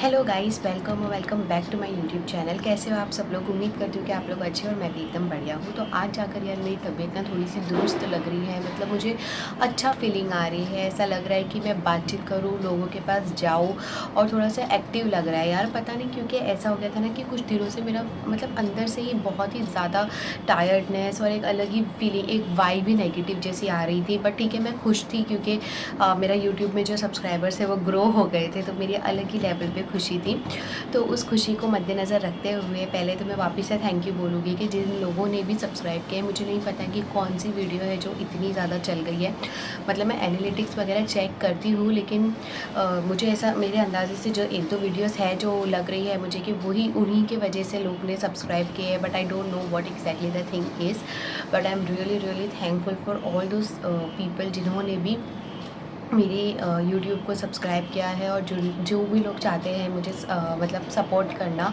Hello guys, welcome back to my YouTube channel. कैसे हो आप सब लोग? उम्मीद करती हूँ कि आप लोग अच्छे और मैं भी एकदम बढ़िया हूँ। तो आज जाकर यार मेरी तबीयत ना थोड़ी सी दुरुस्त लग रही है। मतलब मुझे अच्छा फीलिंग आ रही है। ऐसा लग रहा है कि मैं बातचीत करूँ, लोगों के पास जाऊँ और थोड़ा सा एक्टिव लग रहा है यार। पता नहीं क्योंकि ऐसा हो गया था ना कि कुछ दिनों से मेरा मतलब अंदर से ही बहुत ही ज़्यादा टायर्डनेस और एक अलग ही फीलिंग, एक वाइब भी नेगेटिव जैसी आ रही थी। बट ठीक है, मैं खुश थी क्योंकि मेरा यूट्यूब में जो सब्सक्राइबर्स है वो ग्रो हो गए थे, तो मेरी अलग ही लेवल पे खुशी थी। तो उस खुशी को मद्देनज़र रखते हुए पहले तो मैं वापस से थैंक यू बोलूँगी कि जिन लोगों ने भी सब्सक्राइब किया है। मुझे नहीं पता कि कौन सी वीडियो है जो इतनी ज़्यादा चल गई है। मतलब मैं एनालिटिक्स वगैरह चेक करती हूँ, लेकिन मुझे ऐसा मेरे अंदाज़े से जो 1-2 वीडियोज़ है जो लग रही है मुझे कि वही उन्हीं के वजह से लोग ने सब्सक्राइब किए हैं। But I don't know what exactly the thing is. But I am really thankful for all those people जिन्होंने भी मेरी यूट्यूब को सब्सक्राइब किया है और जो जो भी लोग चाहते हैं मुझे मतलब सपोर्ट करना,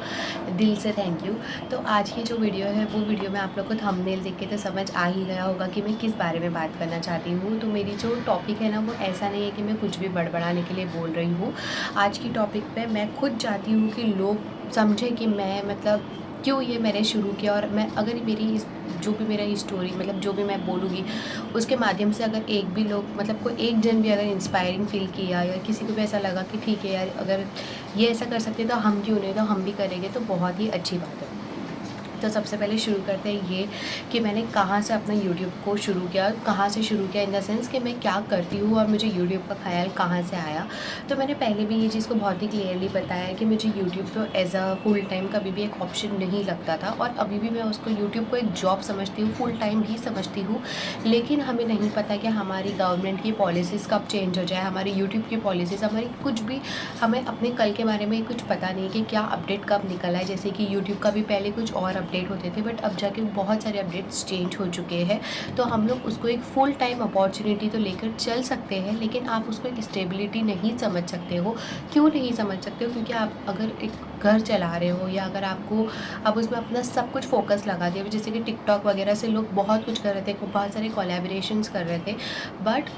दिल से थैंक यू। तो आज की जो वीडियो है वो वीडियो में आप लोग को थंबनेल देख के तो समझ आ ही गया होगा कि मैं किस बारे में बात करना चाहती हूँ। तो मेरी जो टॉपिक है ना वो ऐसा नहीं है कि मैं कुछ भी बड़बड़ाने के लिए बोल रही हूँ। आज की टॉपिक पे मैं खुद चाहती हूँ कि लोग समझें कि मैं मतलब क्यों ये मैंने शुरू किया, और मैं अगर मेरी इस जो भी मेरा स्टोरी मतलब जो भी मैं बोलूँगी उसके माध्यम से अगर एक भी लोग मतलब कोई एक जन भी अगर इंस्पायरिंग फ़ील किया या किसी को भी ऐसा लगा कि ठीक है यार, अगर ये ऐसा कर सकते तो हम क्यों नहीं, तो हम भी करेंगे, तो बहुत ही अच्छी बात है। तो सबसे पहले शुरू करते हैं ये कि मैंने कहाँ से अपना यूट्यूब को शुरू किया। कहाँ से शुरू किया इन द सेंस कि मैं क्या करती हूँ और मुझे यूट्यूब का ख़्याल कहाँ से आया। तो मैंने पहले भी ये चीज़ को बहुत ही क्लियरली बताया है कि मुझे यूट्यूब तो एज़ अ फुल टाइम कभी भी एक ऑप्शन नहीं लगता था, और अभी भी मैं उसको यूट्यूब को एक जॉब समझती हूँ, फुल टाइम ही समझती हूँ। लेकिन हमें नहीं पता कि हमारी गवर्नमेंट की पॉलिसीज़ कब चेंज हो जाए, हमारी यूट्यूब की पॉलिसीज़, हमारी कुछ भी, हमें अपने कल के बारे में कुछ पता नहीं कि क्या अपडेट कब निकल आए। जैसे कि यूट्यूब का भी पहले कुछ और अपडेट होते थे, बट अब जाके बहुत सारे अपडेट्स चेंज हो चुके हैं। तो हम लोग उसको एक फुल टाइम अपॉर्चुनिटी तो लेकर चल सकते हैं, लेकिन आप उसको एक स्टेबिलिटी नहीं समझ सकते हो। क्यों नहीं समझ सकते हो? क्योंकि आप अगर एक घर चला रहे हो या अगर आपको अब उसमें अपना सब कुछ फोकस लगा दिया, जैसे कि टिकटॉक वगैरह से लोग बहुत कुछ कर रहे थे, बहुत सारे कोलैबोरेशंस कर रहे थे। बट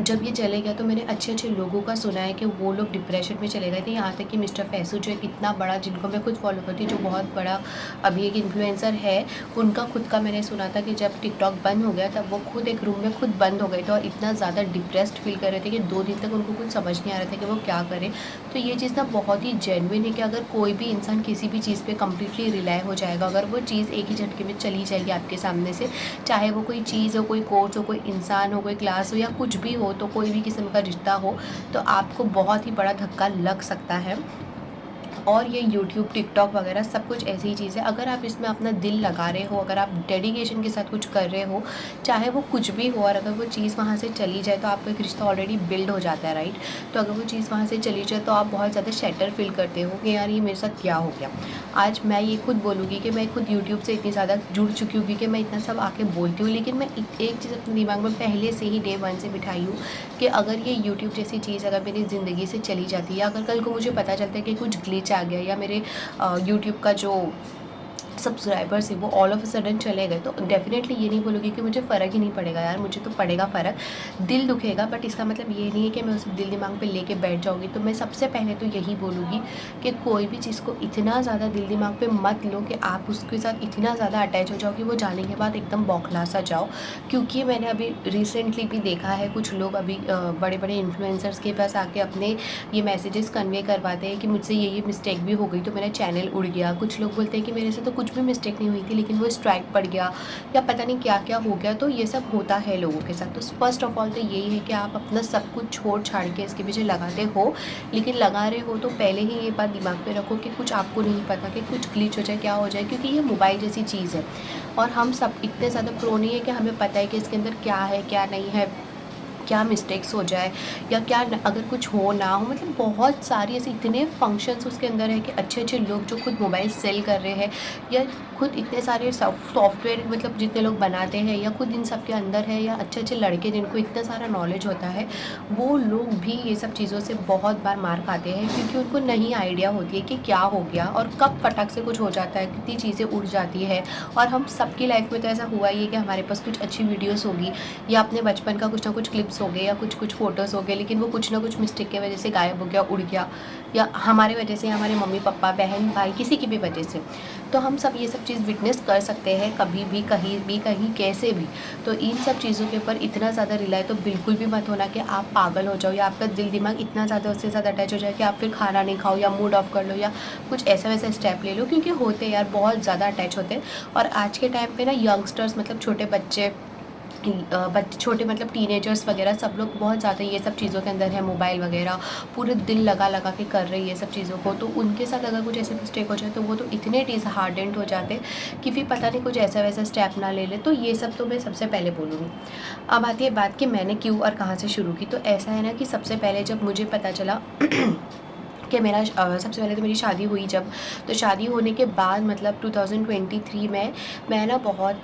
जब ये चले गया तो मैंने अच्छे लोगों का सुना है कि वो लोग डिप्रेशन में चले गए थे। यहाँ तक कि मिस्टर फैसू जो एक इतना बड़ा, जिनको मैं खुद फॉलो करती हूँ, जो बहुत बड़ा अभी एक इन्फ्लुएंसर है, उनका खुद का मैंने सुना था कि जब टिकटॉक बंद हो गया तब वो खुद एक रूम में खुद बंद हो गए थे और इतना ज़्यादा डिप्रेस्ड फील कर रहे थे कि 2 दिन तक उनको कुछ समझ नहीं आ रहा था कि वो क्या करें। तो ये चीज़ ना बहुत ही जेन्युइन है कि अगर कोई भी इंसान किसी भी चीज़ पे कम्प्लीटली रिलाई हो जाएगा, अगर वो चीज़ एक ही झटके में चली जाएगी आपके सामने से, चाहे वो कोई चीज़ हो, कोई कोर्स हो, कोई इंसान हो, कोई क्लास हो या कुछ भी हो, तो कोई भी किस्म का रिश्ता हो, तो आपको बहुत ही बड़ा धक्का लग सकता है। और ये यूट्यूब, टिकटॉक वगैरह सब कुछ ऐसी ही चीज़ है। अगर आप इसमें अपना दिल लगा रहे हो, अगर आप डेडिकेशन के साथ कुछ कर रहे हो, चाहे वो कुछ भी हो, और अगर वो चीज़ वहाँ से चली जाए तो आपका एक रिश्ता ऑलरेडी बिल्ड हो जाता है, राइट? तो अगर वो चीज़ वहाँ से चली जाए तो आप बहुत ज़्यादा शैटर फील करते हो कि यार ये मेरे साथ क्या हो गया। आज मैं ये खुद बोलूँगी कि मैं खुद यूट्यूब से इतनी ज़्यादा जुड़ चुकी हूँ क्योंकि मैं इतना सब आके बोलती हूँ, लेकिन मैं एक चीज़ अपने दिमाग में पहले से ही डे 1 से बिठाई हूँ कि अगर ये यूट्यूब जैसी चीज़ अगर मेरी ज़िंदगी से चली जाती है, या अगर कल को मुझे पता चलता है कि कुछ ग्लिच आ गया या मेरे यूट्यूब का जो सब्सक्राइबर्स है वो ऑल ऑफ अ सडन चले गए, तो डेफ़िनेटली ये नहीं बोलूँगी कि मुझे फ़र्क ही नहीं पड़ेगा यार, मुझे तो पड़ेगा फ़र्क, दिल दुखेगा। बट इसका मतलब ये नहीं है कि मैं उसे दिल दिमाग पे लेके बैठ जाऊँगी। तो मैं सबसे पहले तो यही बोलूँगी कि कोई भी चीज़ को इतना ज़्यादा दिल दिमाग पे मत लो कि आप उसके साथ इतना ज़्यादा अटैच हो जाओ कि वो जाने के बाद एकदम बौखला सा जाओ। क्योंकि मैंने अभी रिसेंटली भी देखा है, कुछ लोग अभी बड़े-बड़े इन्फ्लुएंसर्स के पास आके अपने ये मैसेजेस कन्वे करवाते हैं कि मुझसे ये मिस्टेक भी हो गई तो मेरा चैनल उड़ गया। कुछ लोग बोलते हैं कि मेरे से तो कुछ भी मिस्टेक नहीं हुई थी, लेकिन वो स्ट्राइक पड़ गया या पता नहीं क्या-क्या हो गया। तो ये सब होता है लोगों के साथ। तो फर्स्ट ऑफ ऑल तो यही है कि आप अपना सब कुछ छोड़-छाड़ के इसके पीछे लगाते हो, लेकिन लगा रहे हो तो पहले ही ये बात दिमाग में रखो कि कुछ आपको नहीं पता कि कुछ ग्लिच हो जाए, क्या हो जाए, क्योंकि ये मोबाइल जैसी चीज़ है और हम सब इतने ज़्यादा प्रो नहीं है कि हमें पता है कि इसके अंदर क्या है, क्या नहीं है, क्या मिस्टेक्स हो जाए या क्या अगर कुछ हो ना हो। मतलब बहुत सारी ऐसे इतने फंक्शंस उसके अंदर है कि अच्छे लोग जो खुद मोबाइल सेल कर रहे हैं या खुद इतने सारे सॉफ्टवेयर मतलब जितने लोग बनाते हैं या खुद इन सब के अंदर है, या अच्छे लड़के जिनको इतना सारा नॉलेज होता है, वो लोग भी ये सब चीज़ों से बहुत बार मार खाते हैं क्योंकि उनको नहीं आइडिया होती है कि क्या हो गया और कब फटक से कुछ हो जाता है, कितनी चीज़ें उड़ जाती है। और हम सबकी लाइफ में तो ऐसा हुआ ही है कि हमारे पास कुछ अच्छी वीडियोस होगी या अपने बचपन का कुछ ना कुछ क्लिप्स क्लिप्स हो गए या कुछ कुछ फ़ोटोज़ हो गए, लेकिन वो कुछ ना कुछ मिस्टेक की वजह से गायब हो गया, उड़ गया, या हमारे वजह से, हमारे मम्मी पापा, बहन भाई, किसी की भी वजह से। तो हम सब ये सब चीज़ विटनेस कर सकते हैं कभी भी, कहीं भी, कहीं कैसे भी। तो इन सब चीज़ों के ऊपर इतना ज़्यादा रिलाय तो बिल्कुल भी मत होना कि आप पागल हो जाओ या आपका दिल दिमाग इतना ज़्यादा उससे ज़्यादा अटैच हो जाए कि आप फिर खाना नहीं खाओ या मूड ऑफ कर लो या कुछ ऐसा वैसा स्टेप ले लो, क्योंकि होते यार बहुत ज़्यादा अटैच होते हैं। और आज के टाइम पे ना यंगस्टर्स, मतलब छोटे बच्चे, बच्चे छोटे, मतलब टीनेजर्स वगैरह, सब लोग बहुत ज़्यादा ये सब चीज़ों के अंदर है, मोबाइल वगैरह पूरे दिल लगा लगा के कर रही है ये सब चीज़ों को। तो उनके साथ अगर कुछ ऐसे मिस्टेक हो जाए तो वो तो इतने डिसहार्डेंट हो जाते कि फिर पता नहीं कुछ ऐसा वैसा स्टेप ना ले ले। तो ये सब तो मैं सबसे पहले बोलूँगी। अब आती है बात कि मैंने क्यों और कहाँ से शुरू की। तो ऐसा है ना कि सबसे पहले जब मुझे पता चला कि मेरा सबसे पहले तो मेरी शादी हुई जब, तो शादी होने के बाद मतलब 2023 में मैं ना बहुत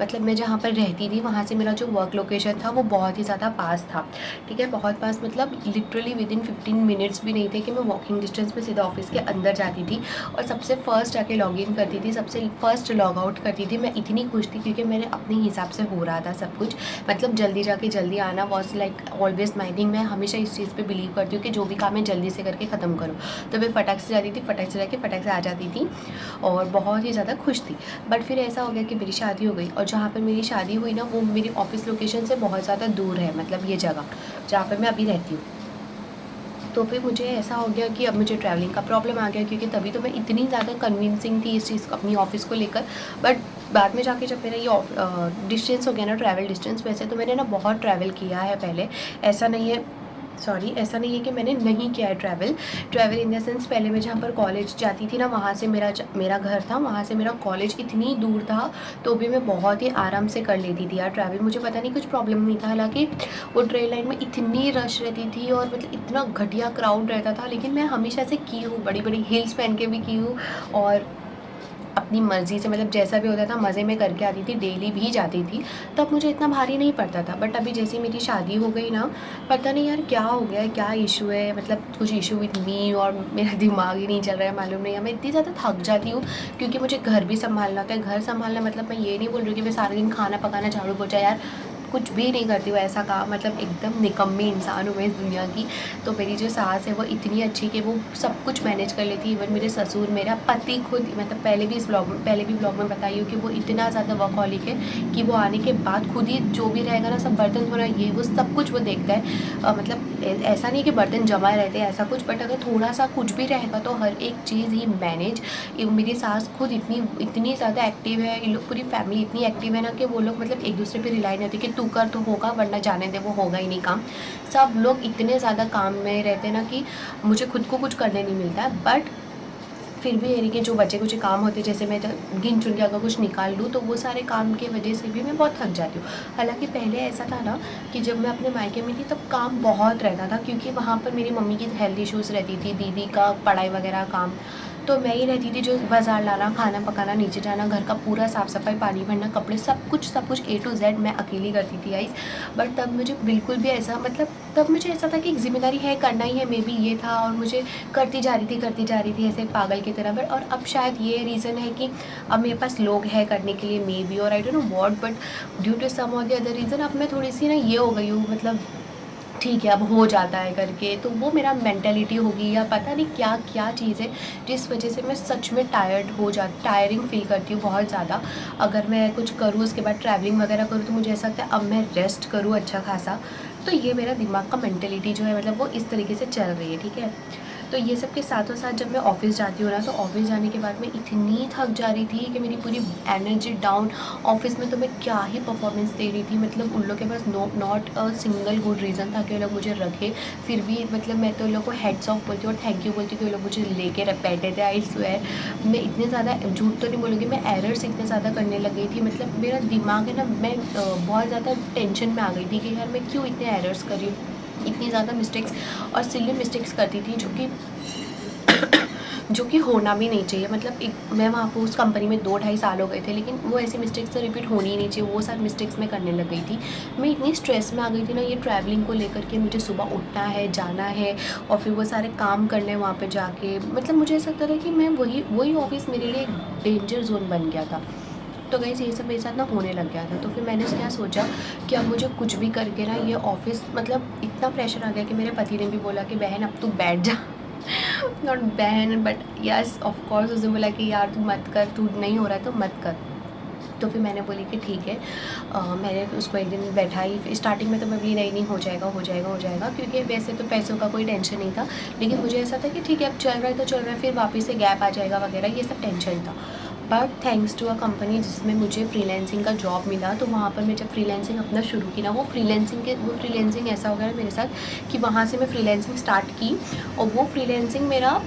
मतलब मैं जहाँ पर रहती थी वहाँ से मेरा जो वर्क लोकेशन था वो बहुत ही ज़्यादा पास था, ठीक है, बहुत पास, मतलब लिटरली विदिन 15 मिनट्स भी नहीं थे कि मैं वॉकिंग डिस्टेंस में सीधा ऑफिस के अंदर जाती थी और सबसे फर्स्ट जाके लॉग इन करती थी, सबसे फर्स्ट लॉग आउट करती थी। मैं इतनी खुश थी क्योंकि मेरे अपने हिसाब से हो रहा था सब कुछ, मतलब जल्दी जाके जल्दी आना was like always my thing. मैं हमेशा इस चीज़ पर बिलीव करती हूँ कि जो भी काम है जल्दी से करके ख़त्म करो। तो मैं फटाक से जाती थी, फटाक से जाके फटाक से आ जाती थी और बहुत ही ज़्यादा खुश थी। बट फिर ऐसा हो गया कि मेरी शादी हो गई और जहाँ पर मेरी शादी हुई ना वो मेरी ऑफिस लोकेशन से बहुत ज़्यादा दूर है, मतलब ये जगह जहाँ पर मैं अभी रहती हूँ। तो फिर मुझे ऐसा हो गया कि अब मुझे ट्रैवलिंग का प्रॉब्लम आ गया, क्योंकि तभी तो मैं इतनी ज़्यादा कन्विंसिंग थी इस चीज़ को अपनी ऑफ़िस को लेकर। बट बाद में जाके जब मेरा ये डिस्टेंस हो गया ना, ट्रैवल डिस्टेंस, वैसे तो मैंने ना बहुत ट्रैवल किया है पहले, ऐसा नहीं है, सॉरी, ऐसा नहीं है कि मैंने नहीं किया है travel. Travel in the sense, पहले मैं जहाँ पर कॉलेज जाती थी ना वहाँ से मेरा घर था, वहाँ से मेरा कॉलेज इतनी दूर था, तो भी मैं बहुत ही आराम से कर लेती थी यार ट्रैवल। मुझे पता नहीं कुछ प्रॉब्लम नहीं था, हालाँकि वो ट्रेन लाइन में इतनी रश रहती थी और मतलब इतना घटिया क्राउड रहता था, लेकिन मैं हमेशा से की हूँ, बड़ी-बड़ी हील्स पहन के भी की हूँ और अपनी मर्ज़ी से, मतलब जैसा भी होता था मज़े में करके आती थी, डेली भी जाती थी, तब मुझे इतना भारी नहीं पड़ता था। बट अभी जैसे मेरी शादी हो गई ना, पता नहीं यार क्या हो गया है, क्या इशू है, मतलब कुछ इशू विद मी और मेरा दिमाग ही नहीं चल रहा है, मालूम नहीं है। मैं इतनी ज़्यादा थक जाती हूँ क्योंकि मुझे घर भी सँभालना होता है। घर सँभालना मतलब मैं ये नहीं बोल रही हूँ कि मैं सारा दिन खाना पकाना, झाड़ू पोछा, यार कुछ भी नहीं करती हूँ ऐसा काम, मतलब एकदम निकम्मी इंसान हूँ मैं इस दुनिया की। तो मेरी जो सास है वो इतनी अच्छी कि वो सब कुछ मैनेज कर लेती है। इवन मेरे ससुर, मेरा पति खुद, मतलब पहले भी ब्लॉग में बताई हूँ कि वो इतना ज़्यादा वर्कहॉलिक है कि वो आने के बाद खुद ही जो भी रहेगा ना, सब बर्तन धोना, ये वो सब कुछ वो देखता है। मतलब ऐसा नहीं कि बर्तन जमा रहते हैं ऐसा कुछ, बट अगर थोड़ा सा कुछ भी रहेगा तो हर एक चीज़ ही मैनेज। मेरी सास खुद इतनी ज़्यादा एक्टिव है, ये लोग पूरी फैमिली इतनी एक्टिव है ना कि वो लोग मतलब एक दूसरे पे रिलाई नहीं होती कि तू कर तो होगा, वरना जाने दे, वो होगा ही नहीं काम। सब लोग इतने ज़्यादा काम में रहते हैं ना कि मुझे खुद को कुछ करने नहीं मिलता है। बट फिर भी यानी कि जो बचे कुछ काम होते हैं, जैसे मैं गिन चुन के अगर कुछ निकाल लूँ तो वो सारे काम की वजह से भी मैं बहुत थक जाती हूँ। हालाँकि पहले ऐसा था ना कि जब मैं अपने मायके में थी तब काम बहुत रहता था, क्योंकि वहाँ पर मेरी मम्मी की हेल्थ इश्यूज़ रहती थी, दीदी का पढ़ाई वगैरह काम, तो मैं ही रहती थी जो बाज़ार लाना, खाना पकाना, नीचे जाना, घर का पूरा साफ़-सफ़ाई, पानी भरना, कपड़े, सब कुछ ए टू ज़ेड मैं अकेली करती थी गाइज़। बट तब मुझे बिल्कुल भी ऐसा, मतलब तब मुझे ऐसा था कि एक ज़िम्मेदारी है, करना ही है, मे बी ये था, और मुझे करती जा रही थी ऐसे पागल की तरह। बट और अब शायद ये रीज़न है कि अब मेरे पास लोग हैं करने के लिए, maybe, or I don't know what, but due to some or the other reason अब मैं थोड़ी-सी ना ये हो गई हूँ, मतलब ठीक है अब हो जाता है करके। तो वो मेरा मेंटालिटी होगी या पता नहीं क्या चीज़ है जिस वजह से मैं सच में टायरिंग फ़ील करती हूँ बहुत ज़्यादा। अगर मैं कुछ करूँ उसके बाद ट्रैवलिंग वगैरह करूँ तो मुझे ऐसा लगता है अब मैं रेस्ट करूँ अच्छा खासा। तो ये मेरा दिमाग का मेंटालिटी जो है, मतलब वो इस तरीके से चल रही है, ठीक है। तो ये सब के साथों साथ जब मैं ऑफ़िस जाती हूँ ना, तो ऑफ़िस जाने के बाद मैं इतनी थक जा रही थी कि मेरी पूरी एनर्जी डाउन। ऑफ़िस में तो मैं क्या ही परफ़ॉर्मेंस दे रही थी, मतलब उन लोग के पास not a single good reason था कि वो लोग मुझे रखें। फिर भी मतलब मैं तो उन लोग को हेड्स ऑफ बोलती हूँ और थैंक यू बोलती हूँ कि वो लोग मुझे लेके बैठे थे। आई स्वेयर मैं इतने ज़्यादा, झूठ तो नहीं बोलूँगी, मैं एरर्स इतने ज़्यादा करने लग गई थी, मतलब मेरा दिमाग है ना, मैं बहुत ज़्यादा टेंशन में आ गई थी कि यार मैं क्यों इतने एरर्स कर रही हूँ, इतनी ज़्यादा मिस्टेक्स और सिली मिस्टेक्स करती थी जो कि होना भी नहीं चाहिए। मतलब एक मैं वहाँ पे उस कंपनी में 2 ढाई साल हो गए थे, लेकिन वो ऐसी मिस्टेक्स तो रिपीट होनी ही नहीं चाहिए, वो सारी मिस्टेक्स मैं करने लग गई थी। मैं इतनी स्ट्रेस में आ गई थी ना ये ट्रैवलिंग को लेकर के, मुझे सुबह उठना है, जाना है और फिर वो सारे काम करने हैं वहाँ पे जाके, मतलब मुझे ऐसा लगता था कि मैं वही ऑफ़िस मेरे लिए एक डेंजर ज़ोन बन गया था। तो गाइस ये सब मेरे साथ ना होने लग गया था। तो फिर मैंने क्या सोचा कि अब मुझे कुछ भी करके ना ये ऑफ़िस, मतलब इतना प्रेशर आ गया कि मेरे पति ने भी बोला कि बहन अब तू बैठ जा। नॉट बहन बट यस ऑफ कोर्स, उसने बोला कि यार तू मत कर, तू नहीं हो रहा है तो मत कर। तो फिर मैंने बोली कि ठीक है। मैंने उसको एक दिन बैठाई। स्टार्टिंग में तो मैं बोली नहीं हो जाएगा हो जाएगा हो जाएगा, क्योंकि वैसे तो पैसों का कोई टेंशन नहीं था, लेकिन मुझे ऐसा था कि ठीक है अब चल रहा है तो चल रहा है, फिर वापस से गैप आ जाएगा वगैरह, ये सब टेंशन था। But thanks to a company जिसमें मुझे फ्रीलैंसिंग का जॉब मिला, तो वहाँ पर मैं जब फ्रीलैंसिंग अपना शुरू की ना, वो फ्रीलैंसिंग ऐसा हो गया मेरे साथ कि वहाँ से मैं फ्रीलैंसिंग स्टार्ट की, और वो फ्रीलैंसिंग मेरा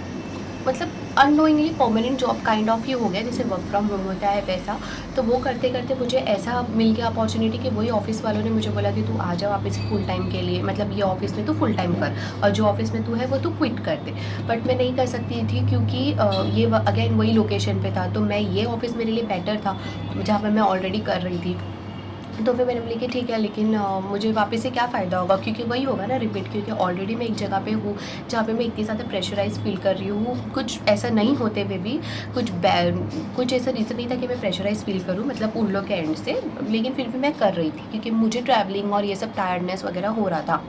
मतलब unknowingly permanent job kind of ही हो गया, जैसे वर्क फ्रॉम होम होता है वैसा। तो वो करते करते मुझे ऐसा मिल गया अपॉर्चुनिटी कि वही ऑफिस वालों ने मुझे बोला कि तू आ जा वापस फुल टाइम के लिए, मतलब ये ऑफिस में तू फुल टाइम कर और जो ऑफिस में तू है वो तू क्विट कर दे। बट मैं नहीं कर सकती थी, क्योंकि ये अगेन वही लोकेशन पे था, तो मैं ये ऑफिस मेरे लिए बेटर था जहाँ पर मैं ऑलरेडी कर रही थी। तो फिर मैंने बोली कि ठीक है, लेकिन मुझे वापस से क्या फ़ायदा होगा, क्योंकि वही होगा ना रिपीट, क्योंकि ऑलरेडी मैं एक जगह पे हूँ जहाँ पे मैं इतनी ज़्यादा प्रेशराइज़ फ़ील कर रही हूँ। कुछ ऐसा नहीं होते हुए भी कुछ ऐसा रीज़न नहीं था कि मैं प्रेशराइज़ फ़ील करूँ, मतलब उन लोग के एंड से, लेकिन फिर भी मैं कर रही थी क्योंकि मुझे ट्रैवलिंग और ये सब टायर्डनेस वगैरह हो रहा था।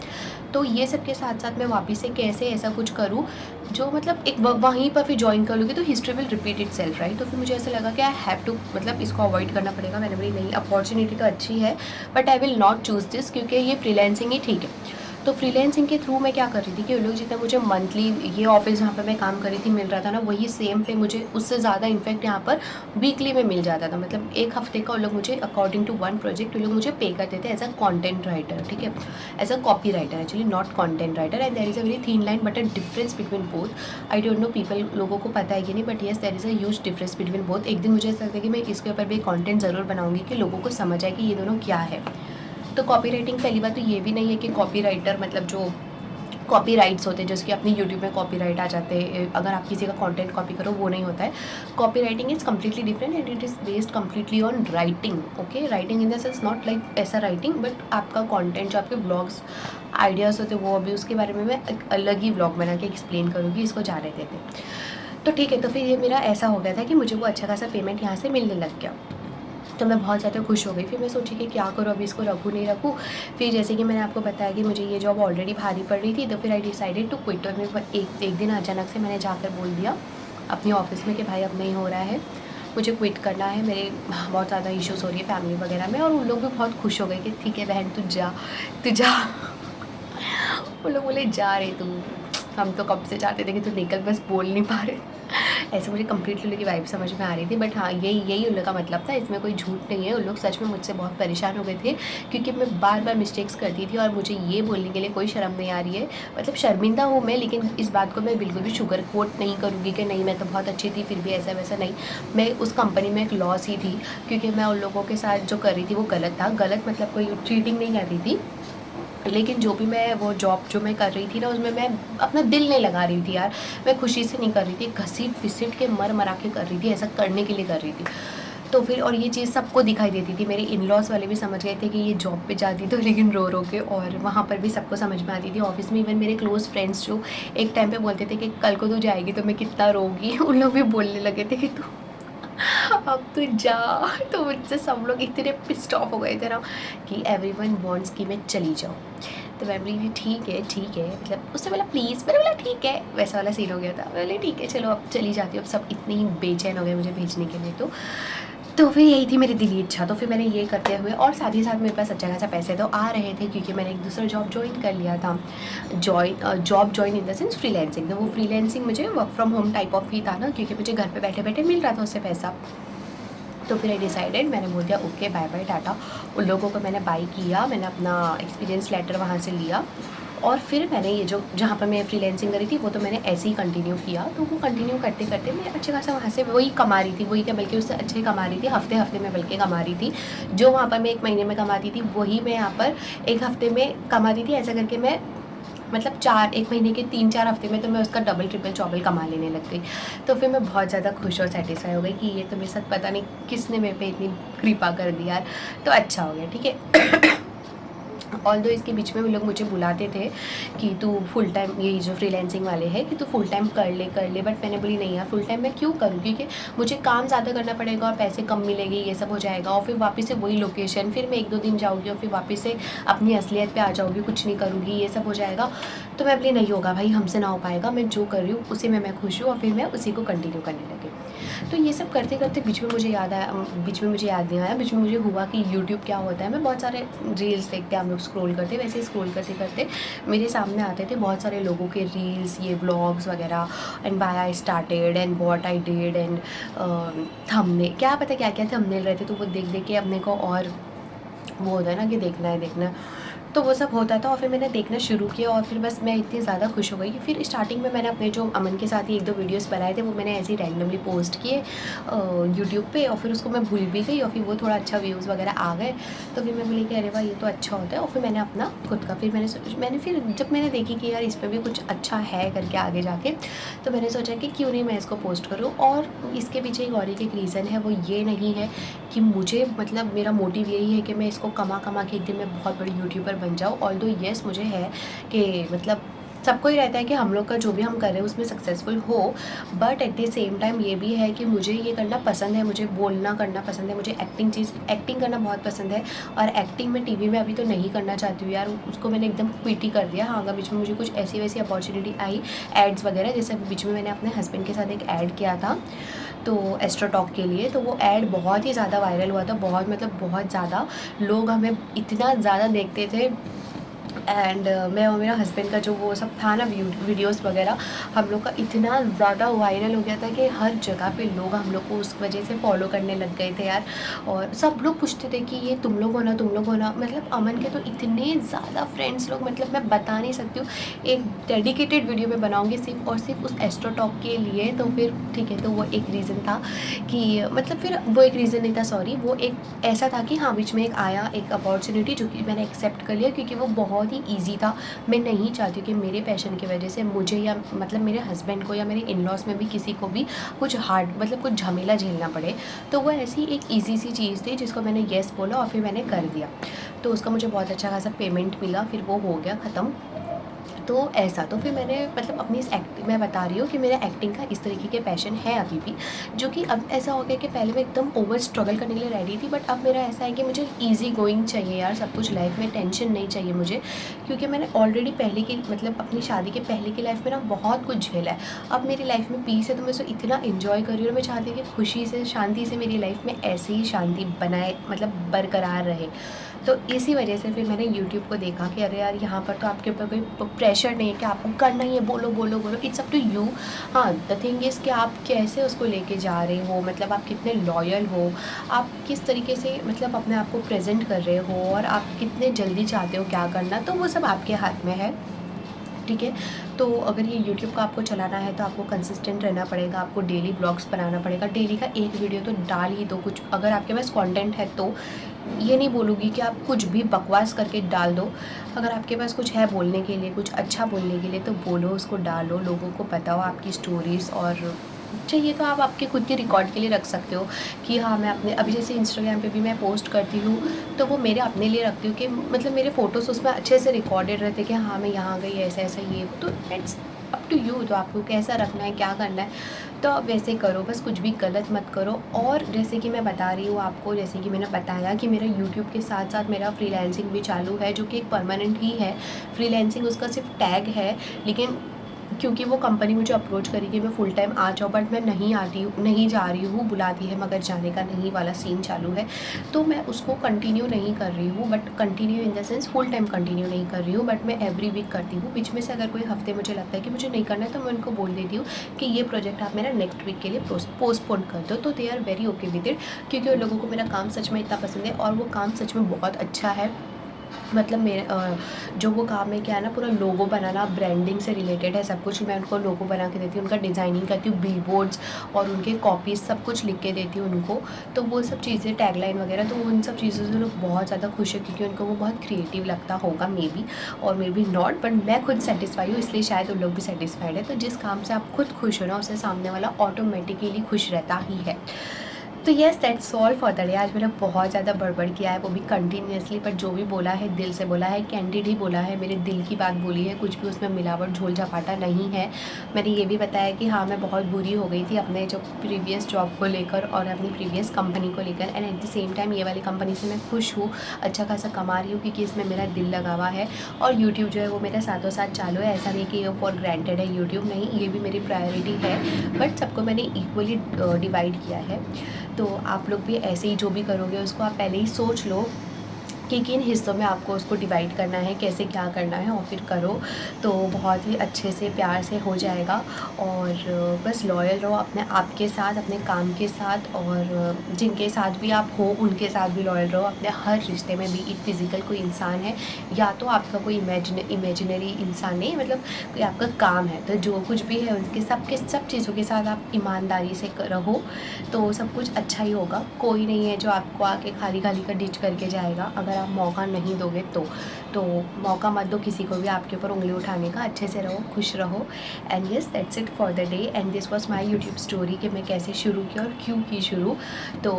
तो ये सब के साथ साथ मैं वापस से कैसे ऐसा कुछ करूँ जो मतलब एक वहीं पर फिर जॉइन कर लूँगी तो history will repeat itself, right. तो फिर मुझे ऐसा लगा कि आई हैव टू, मतलब इसको अवॉइड करना पड़ेगा। मैंने बोली नहीं, अपॉर्चुनिटी तो अच्छी है but I will not choose this, क्योंकि ये फ्रीलैंसिंग ही ठीक है। तो फ्रीलैंसिंग के थ्रू मैं क्या कर रही थी कि वो लोग जितना मुझे मंथली ये ऑफिस जहाँ पर मैं काम कर रही थी मिल रहा था ना, वही सेम पे मुझे उससे ज़्यादा इनफैक्ट यहाँ पर वीकली में मिल जाता था। मतलब एक हफ्ते का वो लोग मुझे अकॉर्डिंग टू वन प्रोजेक्ट वो लोग मुझे पे करते थे एज अ कॉन्टेंट राइटर, ठीक है, as a copy writer, actually not content writer. And there is a very thin line but a difference between both. I don't know people लोगों को पता है कि नहीं, but yes there is a huge difference between both. एक दिन मुझे ऐसा लगता है कि मैं इसके ऊपर भी कॉन्टेंट ज़रूर बनाऊंगी कि लोगों को समझ आए कि ये दोनों क्या है। तो कॉपी राइटिंग पहली बात तो ये भी नहीं है कि कॉपी राइटर मतलब जो कॉपी राइट्स होते हैं जैसे कि अपनी यूट्यूब में कॉपी राइट आ जाते हैं, अगर आप किसी का कंटेंट कॉपी करो वो नहीं होता है। Copy writing is completely different and it is based completely on writing. Okay, writing in the sense not like ऐसा राइटिंग, बट आपका कंटेंट जो आपके ब्लॉग्स आइडियाज़ होते हैं वो अभी उसके बारे में मैं एक अलग ही ब्लॉग बना के एक्सप्लेन करूँगी, इसको जाने देते। तो ठीक है, तो फिर ये मेरा ऐसा हो गया था कि मुझे वो अच्छा खासा पेमेंट यहाँ से मिलने लग गया। तो मैं बहुत ज़्यादा खुश हो गई। फिर मैं सोची कि क्या करूँ, अभी इसको रखूँ नहीं रखूँ। फिर जैसे कि मैंने आपको बताया कि मुझे ये जॉब ऑलरेडी भारी पड़ रही थी, तो फिर आई डिसाइडेड टू क्विट। और मैं एक दिन अचानक से मैंने जाकर बोल दिया अपनी ऑफ़िस में कि भाई अब नहीं हो रहा है, मुझे क्विट करना है, मेरे बहुत ज़्यादा इश्यूज़ हो रही है फैमिली वगैरह में। और उन लोग भी बहुत खुश हो गए कि ठीक है बहन तू जा, तू जा। वो लोग बोले जा रहे तू, हम तो कब से चाहते थे कि तू निकल, बस बोल नहीं पा रहे। ऐसे मुझे कम्प्लीटली उन लोग की वाइब समझ में आ रही थी। बट हाँ, यही उन लोग का मतलब था, इसमें कोई झूठ नहीं है। उन लोग सच में मुझसे बहुत परेशान हो गए थे क्योंकि मैं बार बार मिस्टेक्स करती थी और मुझे ये बोलने के लिए कोई शर्म नहीं आ रही है। मतलब शर्मिंदा हूँ मैं, लेकिन इस बात को मैं बिल्कुल भी शुगर कोट नहीं करूँगी कि नहीं मैं तो बहुत अच्छी थी, फिर भी ऐसा वैसा नहीं। मैं उस कंपनी में एक लॉस ही थी क्योंकि मैं उन लोगों के साथ जो कर रही थी वो गलत था। गलत मतलब कोई चीटिंग नहीं कर रही थी, लेकिन जो भी मैं वो जॉब जो मैं कर रही थी ना उसमें मैं अपना दिल नहीं लगा रही थी यार। मैं खुशी से नहीं कर रही थी, घसीट-पिसीट के मर-मरा के कर रही थी, ऐसा करने के लिए कर रही थी। तो फिर और ये चीज़ सबको दिखाई देती थी, मेरे इन-लॉज़ वाले भी समझ गए थे कि ये जॉब पे जाती तो लेकिन रो-रो के, और वहाँ पर भी सबको समझ में आती थी। ऑफ़िस में इवन मेरे क्लोज़ फ्रेंड्स जो एक टाइम पे बोलते थे कि कल को तू जाएगी तो मैं कितना रोऊँगी, उन लोग भी बोलने लगे थे कि तू अब तू जा। तो मुझसे सब लोग इतने पिस्ड ऑफ हो गए थे ना कि एवरीवन वांट्स कि मैं चली जाऊँ। तो मैं बोली ठीक है, मतलब उसने बोला प्लीज़, मैंने बोला ठीक है, वैसा वाला सीन हो गया था। मैं बोली ठीक है चलो अब चली जाती हूँ। अब सब इतने ही बेचैन हो गए मुझे भेजने के लिए। तो फिर यही थी मेरी दिल की इच्छा। तो फिर मैंने ये करते हुए, और साथ ही साथ मेरे पास अच्छा खासा पैसे तो आ रहे थे क्योंकि मैंने एक दूसरा जॉब ज्वाइन कर लिया था। Job join in the sense freelancing. तो वो फ्रीलैंसिंग मुझे work from home type of ही था ना, क्योंकि मुझे घर पे बैठे बैठे मिल रहा था उससे पैसा। तो फिर आई डिसाइडेड, मैंने बोल दिया ओके बाय बाय टाटा। उन लोगों को मैंने बाय किया, मैंने अपना एक्सपीरियंस लेटर वहाँ से लिया, और फिर मैंने ये जो जहाँ पर मैं फ्रीलैंसिंग करी थी वो तो मैंने ऐसे ही कंटिन्यू किया। तो वो कंटिन्यू करते करते मैं अच्छे खासा वहाँ से वही कमा रही थी, वही क्या बल्कि उससे अच्छे कमा रही थी, हफ्ते हफ्ते में बल्कि कमा रही थी। जो वहाँ पर मैं एक महीने में कमाती थी वही मैं यहाँ पर एक हफ्ते में कमाती थी। ऐसा करके मैं मतलब एक महीने के 3-4 हफ्ते में तो मैं उसका डबल ट्रिपल चौबल कमा लेने लग गई। तो फिर मैं बहुत ज़्यादा खुश और सेटिस्फाई हो गई कि ये तो मेरे साथ पता नहीं किसने मेरे पे इतनी कृपा कर दी यार। तो अच्छा हो गया, ठीक है। ऑल्दो इसके बीच में वो लोग मुझे बुलाते थे कि तू फुल टाइम, यही जो फ्रीलांसिंग वाले हैं, कि तू फुल टाइम कर ले, बट मैंने बोली नहीं यार, फुल टाइम मैं क्यों करूँ, क्योंकि मुझे काम ज़्यादा करना पड़ेगा और पैसे कम मिलेंगे, ये सब हो जाएगा। और फिर वापस से वही लोकेशन, फिर मैं 1-2 दिन जाऊँगी और फिर वापस से अपनी असलियत पे आ जाऊँगी, कुछ नहीं करूँगी, ये सब हो जाएगा। तो मैं बोली नहीं होगा भाई, हमसे ना हो पाएगा, मैं जो कर रही हूँ उसी में मैं खुश हूँ, और फिर मैं उसी को कंटिन्यू करने लगी। तो ये सब करते करते बीच में मुझे याद आया, बीच में मुझे याद नहीं आया, बीच में मुझे हुआ कि यूट्यूब क्या होता है। मैं बहुत सारे रील्स देखते हैं हम लोग, स्क्रॉल करते, वैसे ही स्क्रॉल करते करते मेरे सामने आते थे बहुत सारे लोगों के रील्स, ये व्लॉग्स वगैरह, and why I started and what I did and thumbnail, क्या पता क्या क्या थंबनेल रहते, तो वो देख देख के अपने को और वो होता है ना कि देखना है देखना है। तो वो सब होता था और फिर मैंने देखना शुरू किया, और फिर बस मैं इतनी ज़्यादा खुश हो गई कि फिर स्टार्टिंग में मैंने अपने जो अमन के साथ ही 1-2 वीडियोस बनाए थे, वो मैंने ऐसे ही रैंडमली पोस्ट किए यूट्यूब पे, और फिर उसको मैं भूल भी गई, और फिर वो थोड़ा अच्छा व्यूज़ वगैरह आ गए। तो फिर मैं बोली कि अरे वाह, ये तो अच्छा होता है। और फिर मैंने अपना खुद का, फिर मैंने फिर जब मैंने देखी कि यार इस पर भी कुछ अच्छा है करके आगे जाके, तो मैंने सोचा कि क्यों नहीं मैं इसको पोस्ट करूँ। और इसके पीछे एक और एक रीज़न है, वो ये नहीं है कि मुझे, मतलब मेरा मोटिव यही है कि मैं इसको कमा कमा के एक दिन मैं बहुत बड़ी यूट्यूबर बन जाऊँ। ऑल्दो येस मुझे है कि मतलब सबको ही रहता है कि हम लोग का जो भी हम कर रहे हैं उसमें सक्सेसफुल हो, but at the same time ये भी है कि मुझे ये करना पसंद है, मुझे बोलना करना पसंद है, मुझे एक्टिंग करना बहुत पसंद है। और एक्टिंग मैं टीवी में अभी तो नहीं करना चाहती हूँ यार, उसको मैंने एकदम क्विट ही कर दिया। हाँ, अगर बीच में मुझे कुछ ऐसी वैसी अपॉर्चुनिटी आई एड्स वगैरह, जैसे बीच में मैंने अपने हस्बैंड के साथ एक ऐड किया था तो एस्ट्रोटॉक के लिए, तो वो ऐड बहुत ही ज़्यादा वायरल हुआ था, बहुत मतलब बहुत ज़्यादा लोग हमें इतना ज़्यादा देखते थे। एंड मैं और मेरा हस्बैंड का जो वो सब था ना वीडियोस वगैरह, हम लोग का इतना ज़्यादा वायरल हो गया था कि हर जगह पे लोग हम लोग को उस वजह से फॉलो करने लग गए थे यार। और सब लोग पूछते थे कि ये तुम लोग हो ना, तुम लोग हो ना। मतलब अमन के तो इतने ज़्यादा फ्रेंड्स लोग, मतलब मैं बता नहीं सकती हूँ। एक डेडिकेटेड वीडियो मैं बनाऊँगी सिर्फ और सिर्फ उस एस्ट्रोटॉक के लिए। तो फिर ठीक है, तो वो एक रीज़न था कि मतलब, फिर वो एक रीज़न नहीं था, सॉरी, वो एक ऐसा था कि हाँ, बीच में एक आया एक अपॉर्चुनिटी जो कि मैंने एक्सेप्ट कर लिया, क्योंकि वो बहुत ही ईजी था। मैं नहीं चाहती कि मेरे पैशन की वजह से मुझे, या मतलब मेरे हस्बैंड को, या मेरे इन लॉज में भी किसी को भी कुछ हार्ड, मतलब कुछ झमेला झेलना पड़े। तो वो ऐसी एक ईजी सी चीज़ थी जिसको मैंने येस बोला और फिर मैंने कर दिया। तो उसका मुझे बहुत अच्छा खासा पेमेंट मिला, फिर वो हो गया ख़त्म। तो ऐसा, तो फिर मैंने मतलब अपनी इस मैं बता रही हूँ कि मेरा एक्टिंग का इस तरीके के पैशन है अभी भी, जो कि अब ऐसा हो गया कि पहले मैं एकदम ओवर स्ट्रगल करने के लिए रेडी थी, बट अब मेरा ऐसा है कि मुझे ईज़ी गोइंग चाहिए यार, सब कुछ लाइफ में, टेंशन नहीं चाहिए मुझे। क्योंकि मैंने ऑलरेडी पहले की, मतलब अपनी शादी के पहले की लाइफ में ना बहुत कुछ झेला है। अब मेरी लाइफ में पीस है, तो मैं उसको इतना इन्जॉय कर रही हूँ, और मैं चाहती हूँ कि खुशी से, शांति से मेरी लाइफ में ऐसे ही शांति बनाए, मतलब बरकरार रहे। तो इसी वजह से फिर मैंने यूट्यूब को देखा कि अरे यार, यहाँ पर तो आपके ऊपर कोई प्रेशर नहीं है कि आपको करना ही है, बोलो बोलो बोलो, इट्स अप टू यू। हाँ, द थिंग इज़ कि आप कैसे उसको लेके जा रहे हो, मतलब आप कितने लॉयल हो, आप किस तरीके से मतलब अपने आप को प्रेजेंट कर रहे हो, और आप कितने जल्दी चाहते हो क्या करना, तो वो सब आपके हाथ में है। ठीक है, तो अगर ये यूट्यूब का आपको चलाना है तो आपको कंसिस्टेंट रहना पड़ेगा, आपको डेली ब्लॉग्स बनाना पड़ेगा, डेली का एक वीडियो तो डाल ही दो। कुछ अगर आपके पास कंटेंट है तो, ये नहीं बोलूँगी कि आप कुछ भी बकवास करके डाल दो। अगर आपके पास कुछ है बोलने के लिए, कुछ अच्छा बोलने के लिए, तो बोलो, उसको डालो, लोगों को बताओ आपकी स्टोरीज़। और चाहिए तो आप आपके खुद के रिकॉर्ड के लिए रख सकते हो कि हाँ, मैं अपने, अभी जैसे इंस्टाग्राम पे भी मैं पोस्ट करती हूँ, तो वो मेरे अपने लिए रखती हूँ कि मतलब मेरे फ़ोटोज़ उसमें अच्छे से रिकॉर्डेड रहते कि हाँ, मैं यहाँ गई, ऐसा ऐसा ये, तो इट्स अप टू यू, तो आपको कैसा रखना है, क्या करना है, तो आप वैसे करो, बस कुछ भी गलत मत करो। और जैसे कि मैं बता रही हूँ आपको, जैसे कि मैंने बताया कि मेरा यूट्यूब के साथ साथ मेरा फ्रीलांसिंग भी चालू है, जो कि एक परमानेंट ही है। फ्रीलांसिंग उसका सिर्फ टैग है, लेकिन क्योंकि वो कंपनी मुझे अप्रोच करी कि मैं फुल टाइम आ जाऊँ, बट मैं नहीं जा रही हूँ, बुलाती है मगर जाने का नहीं वाला सीन चालू है। तो मैं उसको कंटिन्यू नहीं कर रही हूँ, but continue in the sense full time continue नहीं कर रही हूँ, बट मैं एवरी वीक करती हूँ। बीच में से अगर कोई हफ्ते मुझे लगता है कि मुझे नहीं करना है, तो मैं उनको बोल देती हूँ कि ये प्रोजेक्ट आप मेरा नेक्स्ट वीक के लिए पोस्टपोन कर दो, तो they are very okay with it. क्योंकि उन लोगों को मेरा काम सच में इतना पसंद है, और वो काम सच में बहुत अच्छा है। मतलब मेरे जो वो काम है क्या है ना, पूरा लोगो बनाना, ब्रांडिंग से रिलेटेड है सब कुछ। मैं उनको लोगो बना के देती हूँ, उनका डिज़ाइनिंग करती हूँ, बिलबोर्ड्स और उनके कॉपीज़ सब कुछ लिख के देती हूँ उनको। तो वो सब चीज़ें, टैगलाइन वगैरह, तो उन सब चीज़ों से लोग बहुत ज़्यादा खुश है, क्योंकि उनको वो बहुत क्रिएटिव लगता होगा, मे बी और मे बी नॉट, बट मैं खुद सेटिस्फाई हूँ, इसलिए शायद उन लोग भी सेटिस्फाइड है। तो जिस काम से आप खुद खुश हो ना, उससे सामने वाला ऑटोमेटिकली खुश रहता ही है। तो yes that's all for the day. आज मैंने बहुत ज़्यादा बड़बड़ किया है, वो भी कंटिन्यूअसली, बट जो भी बोला है दिल से बोला है, कैंडिड ही बोला है, मेरे दिल की बात बोली है, कुछ भी उसमें मिलावट झोल झपाटा नहीं है। मैंने ये भी बताया कि हाँ, मैं बहुत बुरी हो गई थी अपने जो प्रीवियस जॉब को लेकर और अपनी प्रीवियस कंपनी को लेकर, and at the same time ये वाली कंपनी से मैं खुश हूँ, अच्छा खासा कमा रही हूँ क्योंकि इसमें मेरा दिल लगा हुआ है। और यूट्यूब जो है वो मेरे साथों साथ चालू है, ऐसा नहीं कि ये फॉर ग्रांटेड है यूट्यूब, नहीं, ये भी मेरी प्रायोरिटी है, बट सबको मैंने इक्वली डिवाइड किया है। तो आप लोग भी ऐसे ही जो भी करोगे उसको आप पहले ही सोच लो कि किन हिस्सों में आपको उसको डिवाइड करना है, कैसे क्या करना है, और फिर करो तो बहुत ही अच्छे से प्यार से हो जाएगा। और बस लॉयल रहो अपने आप के साथ, अपने काम के साथ, और जिनके साथ भी आप हो उनके साथ भी लॉयल रहो। अपने हर रिश्ते में भी एक फ़िज़िकल कोई इंसान है या तो आपका कोई इमेजिनरी इंसान नहीं, मतलब कोई आपका काम है, तो जो कुछ भी है उनके सब चीज़ों के साथ आप ईमानदारी से रहो तो सब कुछ अच्छा ही होगा। कोई नहीं है जो आपको आके खाली खाली का डिच करके जाएगा, अगर आप मौका नहीं दोगे तो मौका मत दो किसी को भी आपके ऊपर उंगली उठाने का। अच्छे से रहो, खुश रहो, and yes that's it for the day, and this was my YouTube story कि मैं कैसे शुरू की और क्यों की शुरू। तो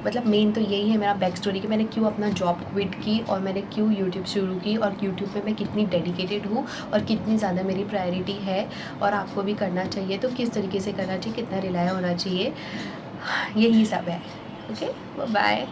मतलब मेन तो यही है मेरा बैक स्टोरी कि मैंने क्यों अपना जॉब क्विट की और मैंने क्यों यूट्यूब शुरू की, और यूट्यूब पे मैं कितनी डेडिकेटेड हूँ और कितनी ज़्यादा मेरी प्रायोरिटी है, और आपको भी करना चाहिए तो किस तरीके से करना चाहिए, कितना रिलाय होना चाहिए, यही सब है। Okay, bye.